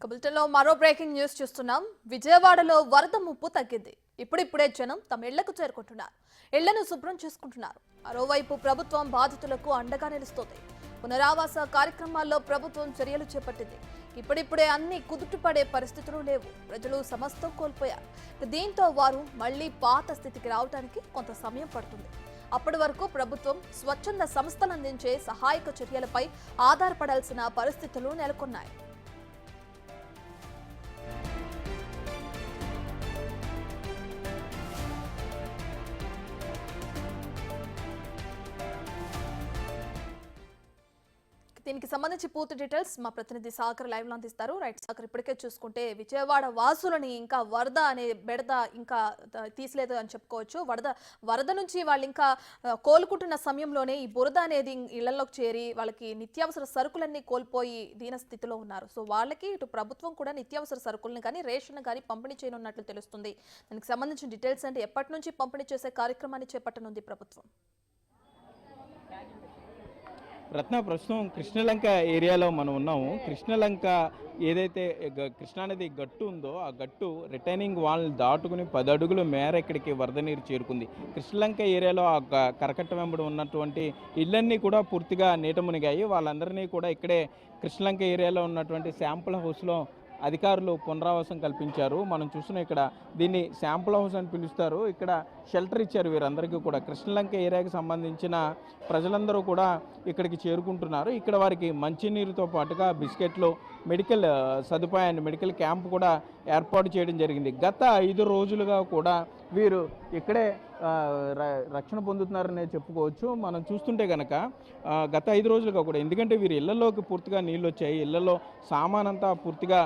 కబుల్టన్లో మరో breaking news చూస్తున్నాం. విజయవాడలో వరద ముప్పు తగ్గింది. ఇప్పుడిప్పుడే జనం తమ ఇళ్లకు చేరుకుంటున్నారు. ఇళ్లను శుభ్రం చేసుకుంటున్నారు. మరోవైపు ప్రభుత్వం బాధితులకు అండగా నిలుస్తోంది. పునరావాస కార్యక్రమాల్లో ప్రభుత్వం చర్యలు చేపట్టింది. ఇప్పుడిప్పుడే అన్ని కుదుటపడే పరిస్థితులు లేవు. ప్రజలు సమస్తం కోల్పోయారు. దీంతో వారు మళ్లీ పాత స్థితికి రావడానికి కొంత సమయం పడుతుంది. అప్పటి వరకు ప్రభుత్వం స్వచ్ఛంద సంస్థలు అందించే సహాయక చర్యలపై ఆధారపడాల్సిన పరిస్థితులు నెలకొన్నాయి. దీనికి సంబంధించి పూర్తి డీటెయిల్స్ మా ప్రతినిధి సాగర్ లైవ్ లో అందిస్తారు. రైట్ సాగర్, ఇప్పటికే చూసుకుంటే విజయవాడ వాసులని ఇంకా వరద అనే బెడద ఇంకా తీసలేదు అని చెప్పుకోవచ్చు. వరద నుంచి వాళ్ళు ఇంకా కోలుకుంటున్న సమయంలోనే ఈ బురద అనేది ఇళ్లలోకి చేరి వాళ్ళకి నిత్యావసర సరుకులన్నీ కోల్పోయి దీన స్థితిలో ఉన్నారు. సో వాళ్ళకి ఇటు ప్రభుత్వం కూడా నిత్యావసర సరుకులను కానీ రేషన్ కానీ పంపిణీ చేయనున్నట్లు తెలుస్తుంది. దానికి సంబంధించిన డీటెయిల్స్ అంటే ఎప్పటి నుంచి పంపిణీ చేసే కార్యక్రమాన్ని చేపట్టనుంది ప్రభుత్వం? రత్న, ప్రస్తుతం కృష్ణలంక ఏరియాలో మనం ఉన్నాము. కృష్ణలంక ఏదైతే కృష్ణానది గట్టు ఉందో ఆ గట్టు రిటైనింగ్ వాల్ని దాటుకుని 10 అడుగుల మేర ఇక్కడికి వరద నీరు చేరుకుంది. కృష్ణలంక ఏరియాలో ఆ కరకట్ట వెంబడి ఉన్నటువంటి ఇళ్ళన్నీ కూడా పూర్తిగా నీట మునిగాయి. వాళ్ళందరినీ కూడా ఇక్కడే కృష్ణలంక ఏరియాలో ఉన్నటువంటి శాంపుల్ హౌస్లో అధికారులు పునరావాసం కల్పించారు. మనం చూస్తున్నాం, ఇక్కడ దీన్ని శాంపుల్ హౌస్ అని పిలుస్తారు. ఇక్కడ షెల్టర్ ఇచ్చారు వీరందరికీ కూడా. కృష్ణలంక ఏరియాకి సంబంధించిన ప్రజలందరూ కూడా ఇక్కడికి చేరుకుంటున్నారు. ఇక్కడ వారికి మంచినీరుతో పాటుగా బిస్కెట్లు, మెడికల్ సదుపాయాన్ని, మెడికల్ క్యాంప్ కూడా ఏర్పాటు చేయడం జరిగింది. గత 5 రోజులుగా కూడా వీరు ఇక్కడే రక్షణ పొందుతున్నారనే చెప్పుకోవచ్చు. మనం చూస్తుంటే కనుక గత 5 రోజులుగా కూడా, ఎందుకంటే వీరి ఇళ్లలోకి పూర్తిగా నీళ్ళు వచ్చాయి. ఇళ్లలో సామానంతా పూర్తిగా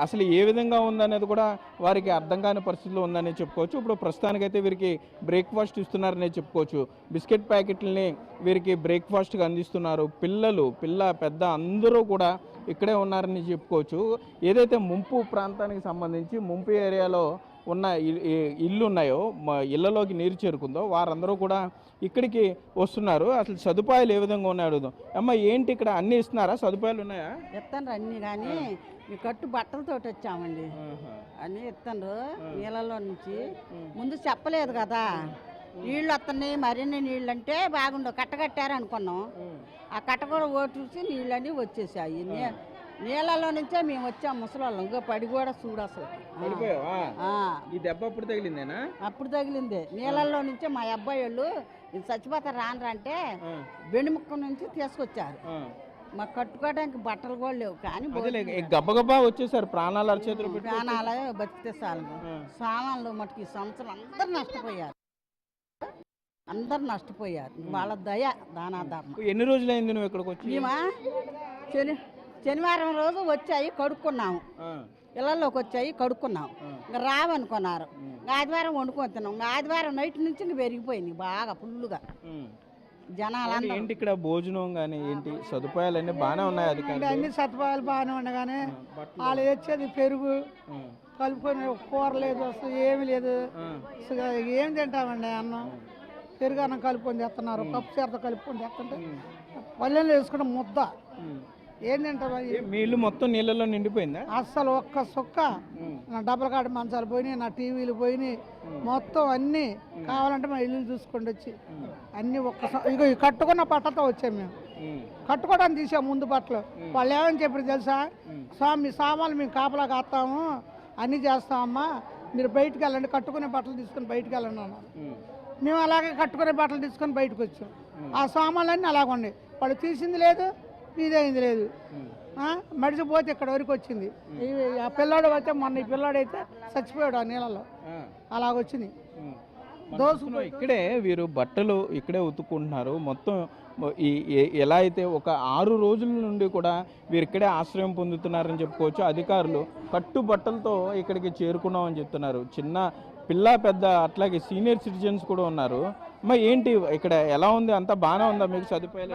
అసలు ఏ విధంగా ఉందనేది కూడా వారికి అర్థం కాని పరిస్థితిలో ఉందని చెప్పుకోవచ్చు. ఇప్పుడు ప్రస్తుతానికైతే వీరికి బ్రేక్ఫాస్ట్ ఇస్తున్నారనే చెప్పుకోవచ్చు. బిస్కెట్ ప్యాకెట్లని వీరికి బ్రేక్ఫాస్ట్గా అందిస్తున్నారు. పెద్ద అందరూ కూడా ఇక్కడే ఉన్నారని చెప్పుకోవచ్చు. ఏదైతే ముంపు ప్రాంతానికి సంబంధించి ముంపు ఏరియాలో ఉన్న ఇల్లు ఉన్నాయో, ఇళ్లలోకి నీరు చేరుకుందో వారందరూ కూడా ఇక్కడికి వస్తున్నారు. అసలు సదుపాయాలు ఏ విధంగా ఉన్నాయి అడుగుదాం. అమ్మ, ఏంటి ఇక్కడ అన్ని ఇస్తున్నారా? సదుపాయాలు ఉన్నాయా? ఇస్తాను అన్ని, కానీ ఈ కట్టు బట్టలతో వచ్చామండి. అన్నీ ఇస్తాను నీళ్ళలో నుంచి. ముందు చెప్పలేదు కదా, నీళ్ళు వస్తున్నాయి మరిన్ని నీళ్ళు అంటే బాగుండవు. కట్టకట్టారు అనుకున్నాం. ఆ కట్ట కూడా ఓటూసి నీళ్ళన్నీ వచ్చేసాయి. నీళ్ళలో నుంచే మేము వచ్చాం ముసలోళ్ళం. ఇంకా పడి కూడా చూడు అసలు. ఈ దెబ్బ అప్పుడు తగిలిందేనా? అప్పుడు తగిలిందే. నీళ్ళల్లో నుంచే మా అబ్బాయి వాళ్ళు ఇది చచ్చిపోతారు రానంటే బెండిముక్క నుంచి తీసుకొచ్చారు. మాకు కట్టుకోవడానికి బట్టలు కూడా లేవు. కానీ గబ్బగబ్బా వచ్చేసారు. ప్రాణాలు అరచేతులు ప్రాణాలే బతికితే చాలు. సామాన్లు మటుకు ఈ సంవత్సరం అందరు నష్టపోయారు. వాళ్ళ దయ దానాధర్మం. ఎన్ని రోజులైంది నువ్వు ఇక్కడికి వచ్చి? మేమా శనివారం రోజు వచ్చాయి, కడుక్కున్నాము. ఇళ్లలోకి వచ్చాయి, కడుక్కున్నాము. ఇంకా రావనుకున్నారు. ఆదివారం వండుకొని తిన్నాం. ఆదివారం నైట్ నుంచి పెరిగిపోయింది బాగా ఫుల్లుగా జనాలు. ఏంటి ఇక్కడ భోజనం కానీ ఏంటి సదుపాయాలు అన్నీ బాగానే ఉన్నాయి? అన్ని సదుపాయాలు బాగానే ఉండగానే వాళ్ళు తెచ్చేది పెరుగు కలుపుకొని, కూర లేదు అసలు, ఏమి లేదు. ఏం తింటామండి? అన్నం పెరుగు అన్నం కలుపుకొని తెస్తున్నారు. కప్పు చేరతో కలుపుకొని తెస్తుంటే పల్లెల్లో వేసుకున్న ముద్ద ఏం తింటారు? మీ ఇల్లు మొత్తం నీళ్ళలో నిండిపోయిందా? అస్సలు ఒక్క సుక్క. నా డబ్బుల కాడ మంచాలు పోయినాయి, నా టీవీలు పోయినాయి, మొత్తం అన్నీ. కావాలంటే మా ఇల్లు చూసుకోండి వచ్చి అన్నీ ఇక కట్టుకున్న బట్టలతో వచ్చాము మేము. కట్టుకోవడానికి తీసాం ముందు బట్టలు. వాళ్ళు ఏమని చెప్పారు తెలుసా? మీ సామాన్లు మేము కాపలా కాస్తాము, అన్నీ చేస్తామమ్మా, మీరు బయటకు వెళ్ళండి, కట్టుకునే బట్టలు తీసుకొని బయటకు వెళ్ళండి అన్నారు. మేము అలాగే కట్టుకునే బట్టలు తీసుకొని బయటకు వచ్చాం. ఆ సామాన్లన్నీ అలాగ ఉన్నాయి. వాళ్ళు తీసింది లేదు, ఇదైంది లేదు. మడిచిపోతే ఇక్కడ వరకు వచ్చింది. ఆ పిల్లాడు అయితే మొన్న ఈ పిల్లాడు అయితే చచ్చిపోయాడు ఆ నీళ్ళలో. అలాగొచ్చింది. ఇక్కడే వీరు బట్టలు ఇక్కడే ఉతుక్కుంటున్నారు. మొత్తం ఎలా అయితే ఒక 6 రోజుల నుండి కూడా వీరు ఇక్కడే ఆశ్రయం పొందుతున్నారని చెప్పుకోవచ్చు. అధికారులు కట్టు బట్టలతో ఇక్కడికి చేరుకున్నామని చెప్తున్నారు. చిన్న పిల్ల పెద్ద అట్లాగే సీనియర్ సిటిజన్స్ కూడా ఉన్నారు. మరి ఏంటి ఇక్కడ ఎలా ఉంది? అంతా బాగానే ఉందా మీకు సదుపాయాలు?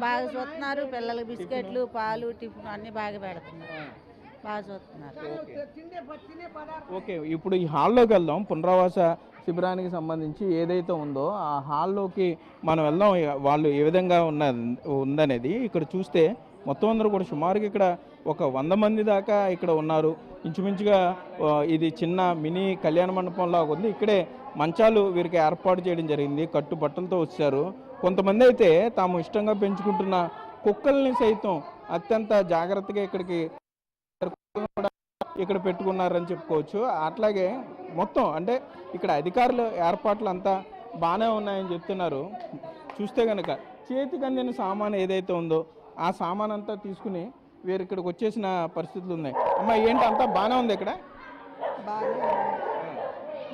బాగా చూస్తున్నారు. పిల్లలకి బిస్కెట్లు, పాలు, టిఫిన్ అన్ని బాగా పెడుతున్నారు. బాగా చూస్తున్నారు. ఓకే, ఇప్పుడు ఈ హాల్లోకి వెళ్దాం. పునరావాస శిబిరానికి సంబంధించి ఏదైతే ఉందో ఆ హాల్లోకి మనం వెళ్దాం. వాళ్ళు ఏ విధంగా ఉందనేది ఇక్కడ చూస్తే మొత్తం అందరూ కూడా సుమారుగా ఇక్కడ ఒక 100 మంది దాకా ఇక్కడ ఉన్నారు. ఇంచుమించుగా ఇది చిన్న మినీ కళ్యాణ మండపంలా ఉంది. ఇక్కడే మంచాలు వీరికి ఏర్పాటు చేయడం జరిగింది. కట్టు బట్టలతో వచ్చారు. కొంతమంది అయితే తాము ఇష్టంగా పెంచుకుంటున్న కుక్కల్ని సైతం అత్యంత జాగ్రత్తగా ఇక్కడ పెట్టుకున్నారని చెప్పుకోవచ్చు. అట్లాగే మొత్తం అంటే ఇక్కడ అధికారుల ఏర్పాట్లు అంతా బాగానే ఉన్నాయని చెప్తున్నారు. చూస్తే కనుక చేతికి అందిన సామాను ఏదైతే ఉందో ఆ సామాన్ అంతా తీసుకుని వీరు ఇక్కడికి వచ్చేసిన పరిస్థితులు ఉన్నాయి. అమ్మ ఏంటి అంతా బాగానే ఉంది ఇక్కడ?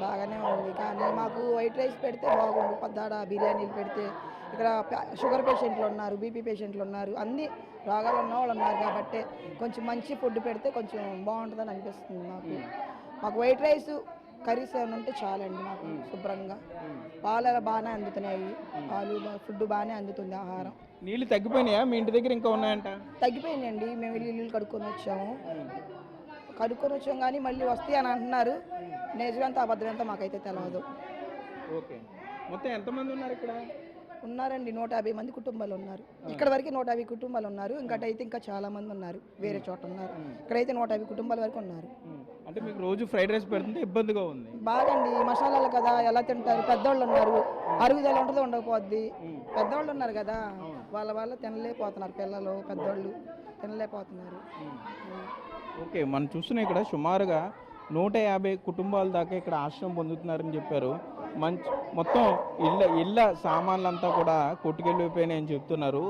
బాగానే ఉంది కానీ మాకు వైట్ రైస్ పెడితే బాగుండు, పద్దాడ బిర్యానీలు పెడితే. ఇక్కడ షుగర్ పేషెంట్లు ఉన్నారు, బీపీ పేషెంట్లు ఉన్నారు, అన్ని రోగాలు ఉన్న వాళ్ళు ఉన్నారు కాబట్టి కొంచెం మంచి ఫుడ్ పెడితే కొంచెం బాగుంటుందని అనిపిస్తుంది మాకు వైట్ రైస్ కర్రీస్ ఏమైనా ఉంటే చాలండి మాకు శుభ్రంగా. పాలు బాగానే అందుతున్నాయి, పాలు ఫుడ్ బాగానే అందుతుంది, ఆహారం. నీళ్ళు తగ్గిపోయినాయా మీ ఇంటి దగ్గర ఇంకా ఉన్నాయంట? తగ్గిపోయినాయండి, మేము ఇల్లు కడుక్కొని వచ్చాము కానీ మళ్ళీ వస్తాయి అని అంటున్నారు. నిజమంతా అబద్ధమంతా మాకైతే తెలియదు. ఓకే, మొత్తం ఎంతమంది ఉన్నారు ఇక్కడ? ఉన్నారండి 150 మంది కుటుంబాలు ఉన్నారు. ఇక్కడ వరకు 150 కుటుంబాలు ఉన్నారు. ఇంకటైతే ఇంకా చాలా మంది ఉన్నారు, వేరే చోట ఉన్నారు. ఇక్కడైతే 150 కుటుంబాల వరకు ఉన్నారు. అంటే మీకు రోజు ఫ్రైడ్ రైస్ పెడుతుంటే ఇబ్బందిగా ఉంది? బాగండి, మసాలాలు కదా ఎలా తింటారు, పెద్దోళ్ళు ఉన్నారు, అరుగుదల ఉంటుందో ఉండకపోద్ది. పెద్దోళ్ళు ఉన్నారు కదా, వాళ్ళ తినలేకపోతున్నారు, పిల్లలు పెద్దోళ్ళు తినలేకపోతున్నారు. ఓకే, మనం చూస్తున్నాం ఇక్కడ సుమారుగా 150 కుటుంబాల దాకా ఇక్కడ ఆశ్రయం పొందుతున్నారని చెప్పారు. మొత్తం ఇళ్ళ సామాన్లంతా కూడా కొట్టుకెళ్ళిపోయినాయని చెప్తున్నారు.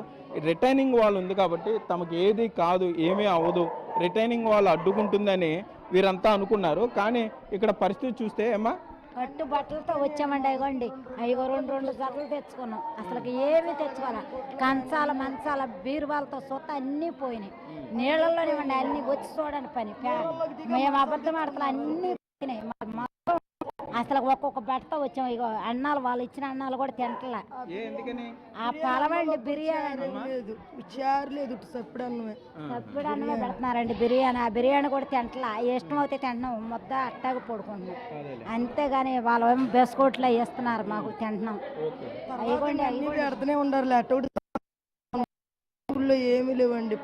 రిటైనింగ్ వాల్ ఉంది కాబట్టి తమకు ఏది కాదు, ఏమీ అవ్వదు, రిటైనింగ్ వాల్ అడ్డుకుంటుందని వీరంతా అనుకున్నారు. కానీ ఇక్కడ పరిస్థితి చూస్తే ఏమా కట్టు బట్టలతో వచ్చామండి. అయ్యండి రెండు జతలు తెచ్చుకున్నాం. అసలు ఏమి తెచ్చుకోవాలి, మంచాల బీరువాలతో సొత్త అన్నీ పోయినాయి. నీళ్ళల్లోనేవ్వండి అన్నీ వచ్చి చూడండి పని. మేము అబద్ధం ఆడతాం, అన్నీ పోయినాయి. అసలు ఒక్కొక్క బట్టతో వచ్చాము. ఇగో అన్నాలు, వాళ్ళు ఇచ్చిన అన్నాలు కూడా తింటలా. ఆ పొలమండి బిర్యానీ లేదు, సప్పుడు అన్నమే పెడుతున్నారండి బిర్యానీ. ఆ బిర్యానీ కూడా తింటలా, ఇష్టం అయితే తింటున్నాం, ముద్ద అట్టాగా పడుకుంటున్నాం. అంతేగాని వాళ్ళు ఏమో బిస్కెట్లు వేస్తున్నారు, మాకు తింటున్నాం. పెడుతూనే ఉండాలి, ఊళ్ళో ఏమీ లేవండి.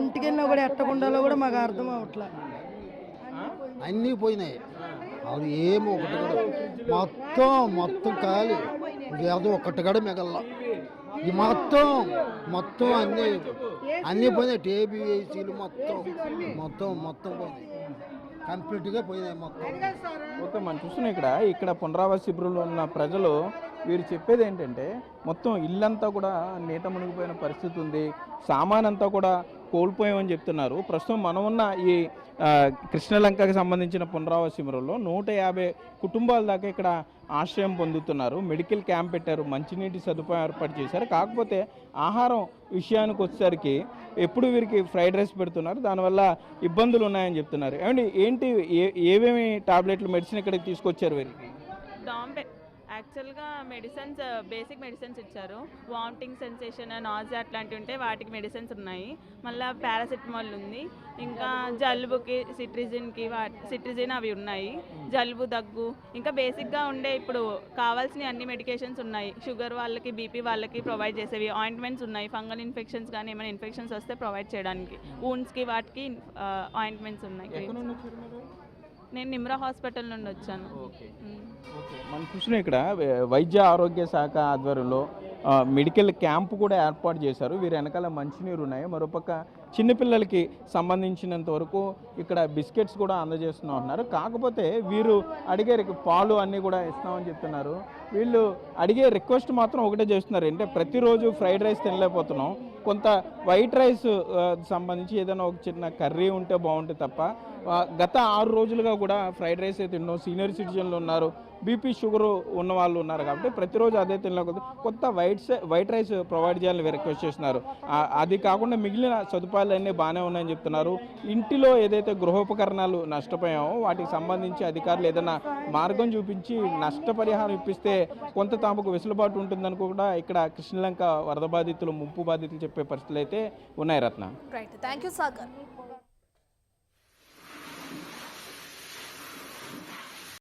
ఇంటికి వెళ్ళినా కూడా ఎట్టకుండాలో కూడా మాకు అర్థం అవట్లా. అన్నీ పోయినాయి. అది ఏమో ఒకటి కూడా మొత్తం ఖాళీ. ఏదో ఒక్కటి కూడా మిగల్లా. ఈ మొత్తం అన్నీ పోయినాయి. టేబీ ఏసీలు మొత్తం పోయినాయి, కంప్లీట్గా పోయినాయి మొత్తం. ఓకే, మనం చూస్తున్నాం ఇక్కడ పునరావాస శిబిరంలో ఉన్న ప్రజలు వీరు చెప్పేది ఏంటంటే మొత్తం ఇల్లంతా కూడా నీట మునిగిపోయిన పరిస్థితి ఉంది, సామాన్ అంతా కూడా కోల్పోయామని చెప్తున్నారు. ప్రస్తుతం మనం ఉన్న ఈ కృష్ణలంకకి సంబంధించిన పునరావాస శిబిరంలో 150 కుటుంబాల దాకా ఇక్కడ ఆశ్రయం పొందుతున్నారు. మెడికల్ క్యాంప్ పెట్టారు, మంచినీటి సదుపాయం ఏర్పాటు చేశారు. కాకపోతే ఆహారం విషయానికి వచ్చేసరికి ఎప్పుడు వీరికి ఫ్రైడ్ రైస్ పెడుతున్నారు, దానివల్ల ఇబ్బందులు ఉన్నాయని చెప్తున్నారు. ఏంటి ఏమేమి టాబ్లెట్లు మెడిసిన్ ఇక్కడికి తీసుకొచ్చారు వీరికి? యాక్చువల్గా మెడిసిన్స్, బేసిక్ మెడిసిన్స్ ఇచ్చారు. వామిటింగ్ సెన్సేషన్, నాజియా అట్లాంటివి ఉంటే వాటికి మెడిసిన్స్ ఉన్నాయి. మళ్ళీ పారాసిటమాల్ ఉంది. ఇంకా జలుబుకి సిట్రిజిన్ అవి ఉన్నాయి. జలుబు, దగ్గు, ఇంకా బేసిక్గా ఉండే ఇప్పుడు కావాల్సిన అన్ని మెడికేషన్స్ ఉన్నాయి. షుగర్ వాళ్ళకి, బీపీ వాళ్ళకి ప్రొవైడ్ చేసేవి ఆయింట్మెంట్స్ ఉన్నాయి. ఫంగల్ ఇన్ఫెక్షన్స్ కానీ ఏమైనా ఇన్ఫెక్షన్స్ వస్తే ప్రొవైడ్ చేయడానికి వూండ్స్కి వాటికి ఆయింట్మెంట్స్ ఉన్నాయి. నేను నిమ్రా హాస్పిటల్ నుండి వచ్చాను. మనం చూసిన ఇక్కడ వైద్య ఆరోగ్య శాఖ ఆధ్వర్యంలో మెడికల్ క్యాంపు కూడా ఏర్పాటు చేశారు. వీరి వెనకాల మంచినీరు ఉన్నాయి. మరోపక్క చిన్నపిల్లలకి సంబంధించినంత వరకు ఇక్కడ బిస్కెట్స్ కూడా అందజేస్తున్నాం అంటున్నారు. కాకపోతే వీరు అడిగే పాలు అన్నీ కూడా ఇస్తామని చెప్తున్నారు. వీళ్ళు అడిగే రిక్వెస్ట్ మాత్రం ఒకటే చేస్తున్నారు, అంటే ప్రతిరోజు ఫ్రైడ్ రైస్ తినలేకపోతున్నాం, కొంత వైట్ రైస్ సంబంధించి ఏదైనా ఒక చిన్న కర్రీ ఉంటే బాగుంటుంది తప్ప గత 6 రోజులుగా కూడా ఫ్రైడ్ రైస్ అయితే తిన్నాం. సీనియర్ సిటిజన్లు ఉన్నారు, బీపీ షుగర్ ఉన్న వాళ్ళు ఉన్నారు కాబట్టి ప్రతిరోజు అదే తినలేకపోతే కొత్త వైట్ రైస్ ప్రొవైడ్ చేయాలని రిక్వెస్ట్ చేస్తున్నారు. అది కాకుండా మిగిలిన సదుపాయాలు అన్నీ బాగానే ఉన్నాయని చెప్తున్నారు. ఇంటిలో ఏదైతే గృహోపకరణాలు నష్టపోయామో వాటికి సంబంధించి అధికారులు ఏదైనా మార్గం చూపించి నష్టపరిహారం ఇప్పిస్తే కొంత తమకు వెసులుబాటు ఉంటుందని కూడా ఇక్కడ కృష్ణలంక వరద బాధితులు, ముంపు బాధితులు చెప్పే పరిస్థితులు అయితే ఉన్నాయి. రత్న, రైట్, థ్యాంక్ యూ సాగర్.